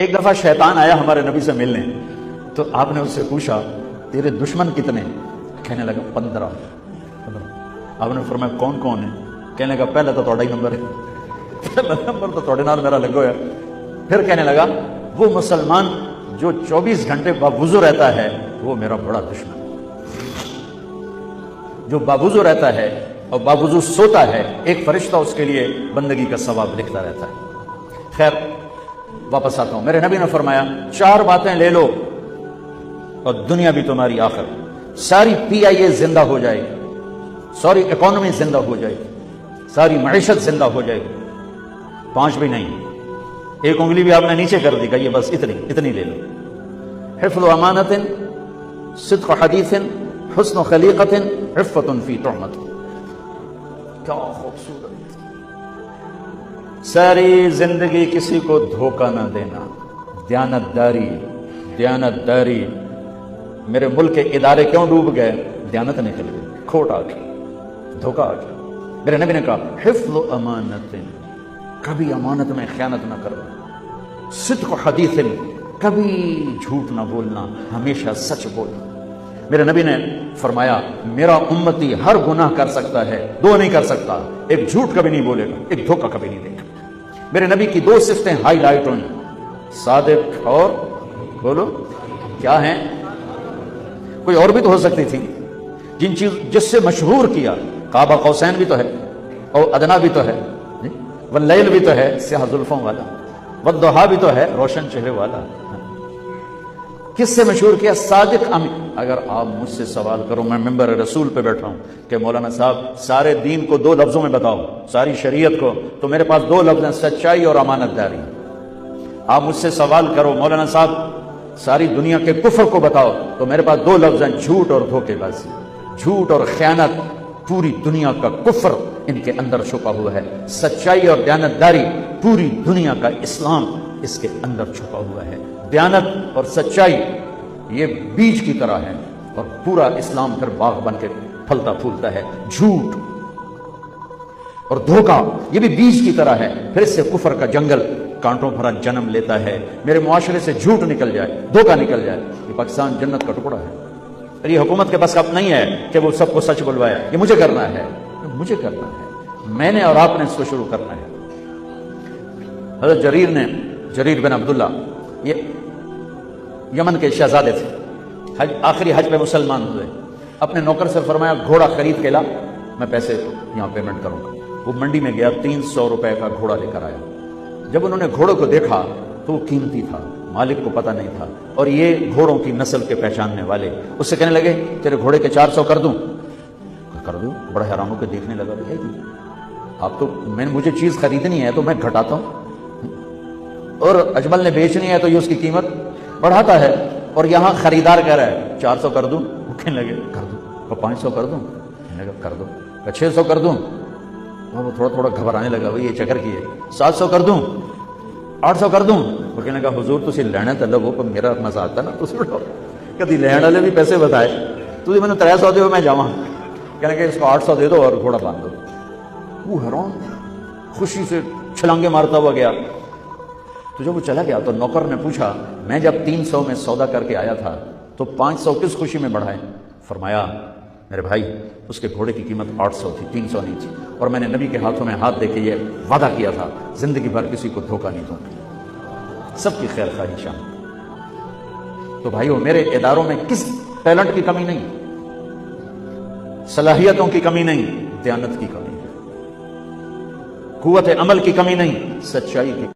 ایک دفعہ شیطان آیا ہمارے نبی سے ملنے، تو آپ نے اس سے پوچھا تیرے دشمن کتنے؟ کہنے لگا 15۔ آپ نے فرمایا کون کون ہے؟ کہنے لگا پہلا تو تھوڑا ہی نمبر ہے، پہلا نمبر تو تھوڑے نال میرا لگو ہے۔ پھر کہنے لگا وہ مسلمان جو 24 گھنٹے باوضو رہتا ہے وہ میرا بڑا دشمن ہے۔ جو باوضو رہتا ہے اور باوضو سوتا ہے، ایک فرشتہ اس کے لیے بندگی کا ثواب لکھتا رہتا ہے۔ خیر واپس آتا ہوں، میرے نبی نے فرمایا 4 باتیں لے لو اور دنیا بھی تمہاری آخر، ساری PIA زندہ ہو جائے گی، ساری اکانومی زندہ ہو جائے گی، ساری معیشت زندہ ہو جائے گی۔ 5 بھی نہیں، ایک انگلی بھی آپ نے نیچے کر دی، کہ یہ بس اتنی لے لو۔ حفظ امانت، صدق حدیث، حسن خلیقت، عفت فی تہمت۔ کیا خوبصورت! ساری زندگی کسی کو دھوکہ نہ دینا، دیانتداری، دیانتداری۔ میرے ملک کے ادارے کیوں ڈوب گئے؟ دیانت نکل گئی، کھوٹ آ گئی، دھوکہ آ گیا۔ میرے نبی نے کہا حفظ امانت، کبھی امانت میں خیانت نہ کرنا، صدق حدیث، کبھی جھوٹ نہ بولنا، ہمیشہ سچ بولنا۔ میرے نبی نے فرمایا میرا امتی ہر گناہ کر سکتا ہے، 2 نہیں کر سکتا، ایک جھوٹ کبھی نہیں بولے گا، ایک دھوکہ کبھی نہیں دے گا۔ میرے نبی کی 2 صفتیں ہائی لائٹ ہوئی، صادق اور بولو کیا ہیں؟ کوئی اور بھی تو ہو سکتی تھی، جس سے مشہور کیا، قاب قوسین بھی تو ہے، اور ادنا بھی تو ہے، واللیل بھی تو ہے سیاہ زلفوں والا، والضحیٰ بھی تو ہے روشن چہرے والا۔ کس سے مشہور کیا؟ صادق امین۔ اگر آپ مجھ سے سوال کرو، میں ممبر رسول پہ بیٹھا ہوں کہ مولانا صاحب سارے دین کو 2 لفظوں میں بتاؤ، ساری شریعت کو، تو میرے پاس 2 لفظ ہیں، سچائی اور امانت داری۔ آپ مجھ سے سوال کرو مولانا صاحب ساری دنیا کے کفر کو بتاؤ، تو میرے پاس 2 لفظ ہیں، جھوٹ اور دھوکے بازی، جھوٹ اور خیانت۔ پوری دنیا کا کفر ان کے اندر چھپا ہوا ہے، سچائی اور دیانتداری، پوری دنیا کا اسلام اس کے اندر چھپا ہوا ہے۔ دیانت اور سچائی یہ بیج کی طرح ہے، اور پورا اسلام پھر باغ بن کے پھلتا پھولتا ہے۔ جھوٹ اور دھوکہ یہ بھی بیج کی طرح ہے، پھر اس سے کفر کا جنگل کانٹوں بھرا جنم لیتا ہے۔ میرے معاشرے سے جھوٹ نکل جائے، دھوکہ نکل جائے، یہ پاکستان جنت کا ٹکڑا ہے۔ یہ حکومت کے بس اب نہیں ہے کہ وہ سب کو سچ بلوائے، یہ مجھے کرنا ہے، مجھے کرنا ہے، میں نے اور آپ نے اس کو شروع کرنا ہے۔ حضرت جریر بن عبداللہ یہ یمن کے شہزادے تھے، آخری حج پہ مسلمان ہوئے۔ اپنے نوکر سے فرمایا گھوڑا خرید کے لا، میں پیسے یہاں پیمنٹ کروں گا۔ وہ منڈی میں گیا، 300 روپے کا گھوڑا لے کر آیا۔ جب انہوں نے گھوڑے کو دیکھا تو وہ قیمتی تھا، مالک کو پتہ نہیں تھا، اور یہ گھوڑوں کی نسل کے پہچاننے والے اس سے کہنے لگے تیرے گھوڑے کے 400 کر دوں؟ کر دوں۔ بڑا حیران ہو کے دیکھنے لگا، آپ تو مجھے چیز خریدنی ہے تو میں گھٹاتا ہوں، اور اجمل نے بیچنی ہے تو یہ اس کی قیمت بڑھاتا ہے، اور یہاں خریدار کہہ رہا ہے 400 کر دوں؟ وہ کہنے لگے کر دوں۔ اور 500 کر دوں؟ کہنے لگا کر دو۔ 600 کر دوں؟ وہ تھوڑا تھوڑا گھبرانے لگا، وہ یہ چکر کی ہے۔ 700 کر دوں؟ 800 کر دوں؟ وہ کہنے لگا حضور تسی لینا تو لگو، پر میرا مزہ آتا نا، تسی کدی لین والے بھی پیسے بتائے، تسی میں نے 300 دے میں جاواں، کہنے کہ اس کو 800 دے دو اور گھوڑا باندھ دو۔ وہ حیران خوشی سے چھلانگے مارتا ہوا گیا۔ تو جب وہ چلا گیا تو نوکر نے پوچھا میں جب 300 میں سودا کر کے آیا تھا تو 500 کس خوشی میں بڑھائے؟ فرمایا میرے بھائی اس کے گھوڑے کی قیمت 800 تھی، 300 نہیں تھی، اور میں نے نبی کے ہاتھوں میں ہاتھ دے کے یہ وعدہ کیا تھا زندگی بھر کسی کو دھوکہ نہیں دوں گا، سب کی خیر خواہی شامل۔ تو بھائیو میرے اداروں میں کس ٹیلنٹ کی کمی نہیں، صلاحیتوں کی کمی نہیں، دیانت کی کمی، قوت عمل کی کمی نہیں، سچائی کی